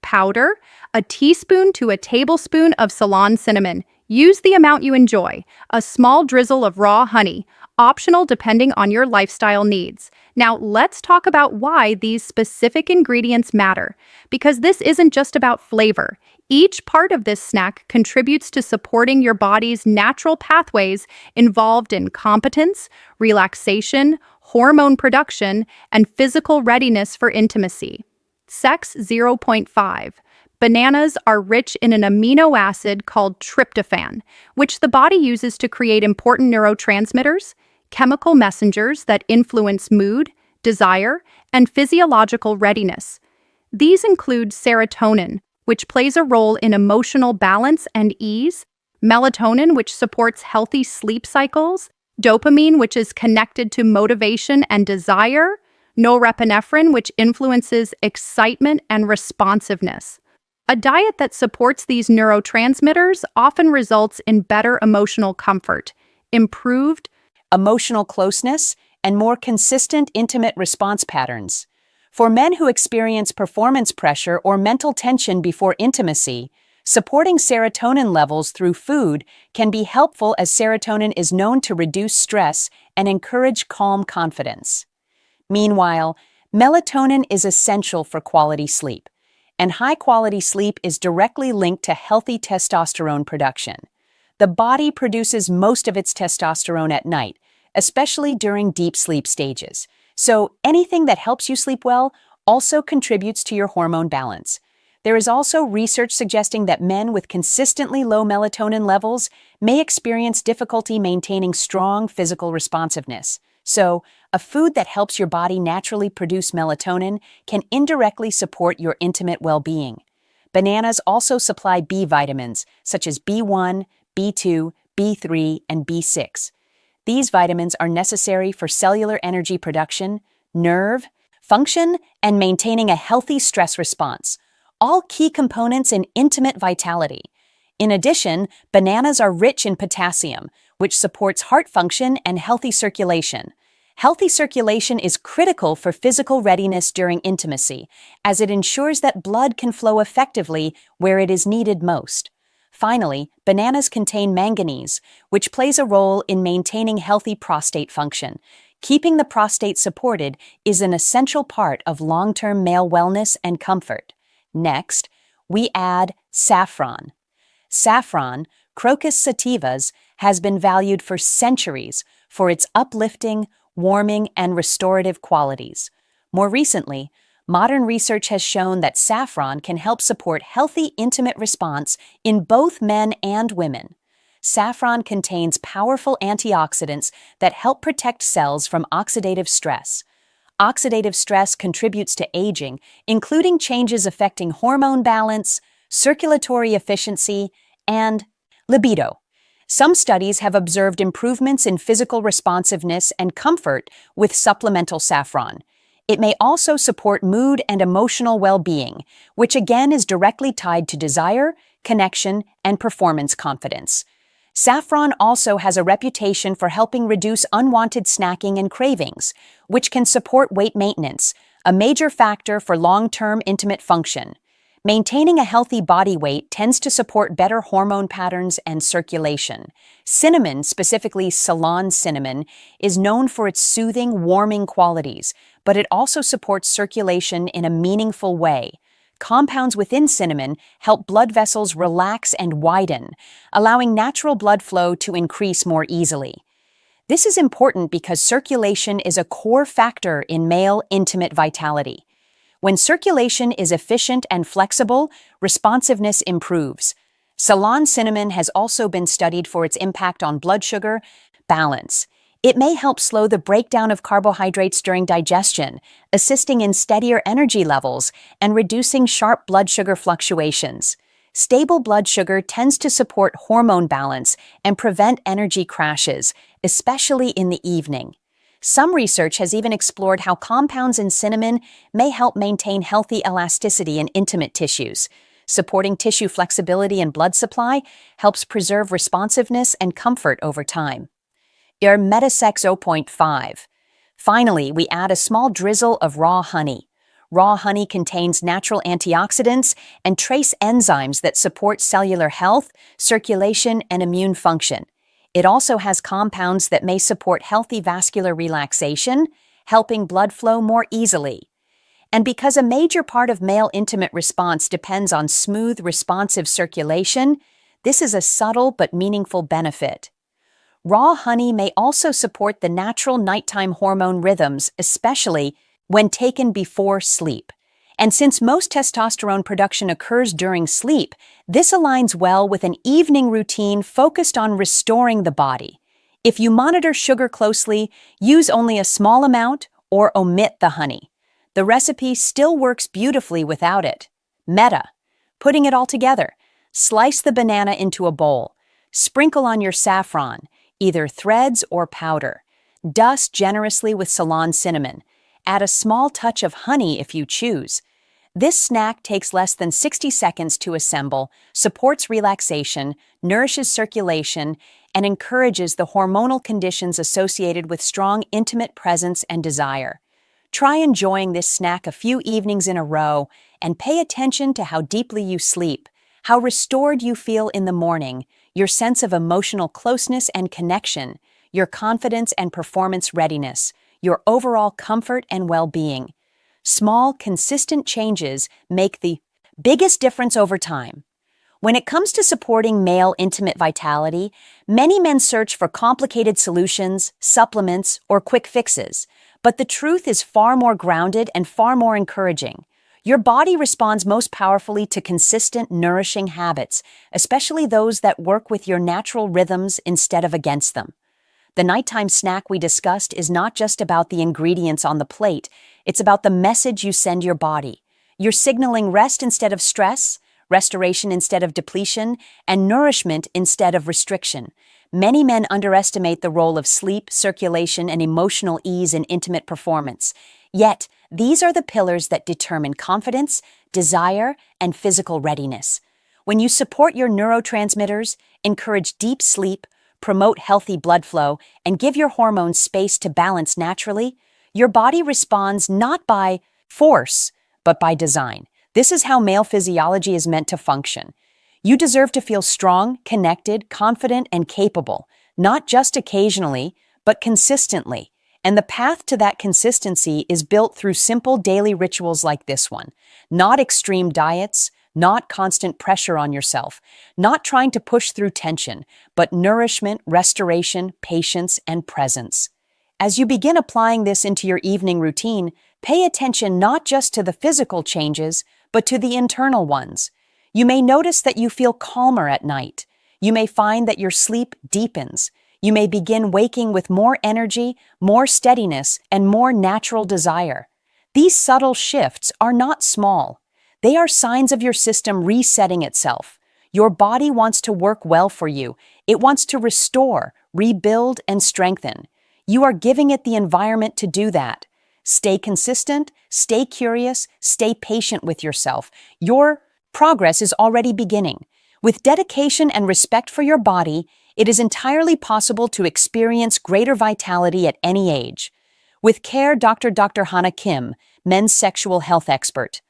powder, a teaspoon to a tablespoon of Ceylon cinnamon. Use the amount you enjoy. A small drizzle of raw honey, optional depending on your lifestyle needs. Now, let's talk about why these specific ingredients matter, because this isn't just about flavor. Each part of this snack contributes to supporting your body's natural pathways involved in competence, relaxation, hormone production, and physical readiness for intimacy. Sex 0.5. Bananas are rich in an amino acid called tryptophan, which the body uses to create important neurotransmitters, chemical messengers that influence mood, desire, and physiological readiness. These include serotonin, which plays a role in emotional balance and ease, melatonin, which supports healthy sleep cycles, dopamine, which is connected to motivation and desire, norepinephrine, which influences excitement and responsiveness. A diet that supports these neurotransmitters often results in better emotional comfort, improved emotional closeness, and more consistent intimate response patterns. For men who experience performance pressure or mental tension before intimacy, supporting serotonin levels through food can be helpful, as serotonin is known to reduce stress and encourage calm confidence. Meanwhile, melatonin is essential for quality sleep, and high-quality sleep is directly linked to healthy testosterone production. The body produces most of its testosterone at night, especially during deep sleep stages. So anything that helps you sleep well also contributes to your hormone balance. There is also research suggesting that men with consistently low melatonin levels may experience difficulty maintaining strong physical responsiveness. So, a food that helps your body naturally produce melatonin can indirectly support your intimate well-being. Bananas also supply B vitamins, such as B1, B2, B3, and B6. These vitamins are necessary for cellular energy production, nerve function, and maintaining a healthy stress response, all key components in intimate vitality. In addition, bananas are rich in potassium, which supports heart function and healthy circulation. Healthy circulation is critical for physical readiness during intimacy, as it ensures that blood can flow effectively where it is needed most. Finally, bananas contain manganese, which plays a role in maintaining healthy prostate function. Keeping the prostate supported is an essential part of long-term male wellness and comfort. Next, we add saffron. Saffron, Crocus sativas, has been valued for centuries for its uplifting, warming, and restorative qualities. More recently, modern research has shown that saffron can help support healthy, intimate response in both men and women. Saffron contains powerful antioxidants that help protect cells from oxidative stress. Oxidative stress contributes to aging, including changes affecting hormone balance, circulatory efficiency, and libido. Some studies have observed improvements in physical responsiveness and comfort with supplemental saffron. It may also support mood and emotional well-being, which again is directly tied to desire, connection, and performance confidence. Saffron also has a reputation for helping reduce unwanted snacking and cravings, which can support weight maintenance, a major factor for long-term intimate function. Maintaining a healthy body weight tends to support better hormone patterns and circulation. Cinnamon, specifically Ceylon cinnamon, is known for its soothing, warming qualities, but it also supports circulation in a meaningful way. Compounds within cinnamon help blood vessels relax and widen, allowing natural blood flow to increase more easily. This is important because circulation is a core factor in male intimate vitality. When circulation is efficient and flexible, responsiveness improves. Ceylon cinnamon has also been studied for its impact on blood sugar balance. It may help slow the breakdown of carbohydrates during digestion, assisting in steadier energy levels and reducing sharp blood sugar fluctuations. Stable blood sugar tends to support hormone balance and prevent energy crashes, especially in the evening. Some research has even explored how compounds in cinnamon may help maintain healthy elasticity in intimate tissues. Supporting tissue flexibility and blood supply helps preserve responsiveness and comfort over time. Your Metasex 0.5. Finally, we add a small drizzle of raw honey. Raw honey contains natural antioxidants and trace enzymes that support cellular health, circulation, and immune function. It also has compounds that may support healthy vascular relaxation, helping blood flow more easily. And because a major part of male intimate response depends on smooth, responsive circulation, this is a subtle but meaningful benefit. Raw honey may also support the natural nighttime hormone rhythms, especially when taken before sleep. And since most testosterone production occurs during sleep, this aligns well with an evening routine focused on restoring the body. If you monitor sugar closely, use only a small amount or omit the honey. The recipe still works beautifully without it. Meta. Putting it all together. Slice the banana into a bowl. Sprinkle on your saffron, either threads or powder. Dust generously with Ceylon cinnamon. Add a small touch of honey if you choose. This snack takes less than 60 seconds to assemble, supports relaxation, nourishes circulation, and encourages the hormonal conditions associated with strong intimate presence and desire. Try enjoying this snack a few evenings in a row and pay attention to how deeply you sleep, how restored you feel in the morning, your sense of emotional closeness and connection, your confidence and performance readiness, your overall comfort and well-being. Small, consistent changes make the biggest difference over time. When it comes to supporting male intimate vitality, many men search for complicated solutions, supplements, or quick fixes. But the truth is far more grounded and far more encouraging. Your body responds most powerfully to consistent, nourishing habits, especially those that work with your natural rhythms instead of against them. The nighttime snack we discussed is not just about the ingredients on the plate, it's about the message you send your body. You're signaling rest instead of stress, restoration instead of depletion, and nourishment instead of restriction. Many men underestimate the role of sleep, circulation, and emotional ease in intimate performance. Yet, these are the pillars that determine confidence, desire, and physical readiness. When you support your neurotransmitters, encourage deep sleep, promote healthy blood flow, and give your hormones space to balance naturally, your body responds not by force, but by design. This is how male physiology is meant to function. You deserve to feel strong, connected, confident, and capable, not just occasionally, but consistently. And the path to that consistency is built through simple daily rituals like this one. Not extreme diets, not constant pressure on yourself, not trying to push through tension, but nourishment, restoration, patience, and presence. As you begin applying this into your evening routine, pay attention not just to the physical changes, but to the internal ones. You may notice that you feel calmer at night. You may find that your sleep deepens. You may begin waking with more energy, more steadiness, and more natural desire. These subtle shifts are not small. They are signs of your system resetting itself. Your body wants to work well for you. It wants to restore, rebuild, and strengthen. You are giving it the environment to do that. Stay consistent, stay curious, stay patient with yourself. Your progress is already beginning. With dedication and respect for your body, it is entirely possible to experience greater vitality at any age. With care, Dr. Hannah Kim, men's sexual health expert.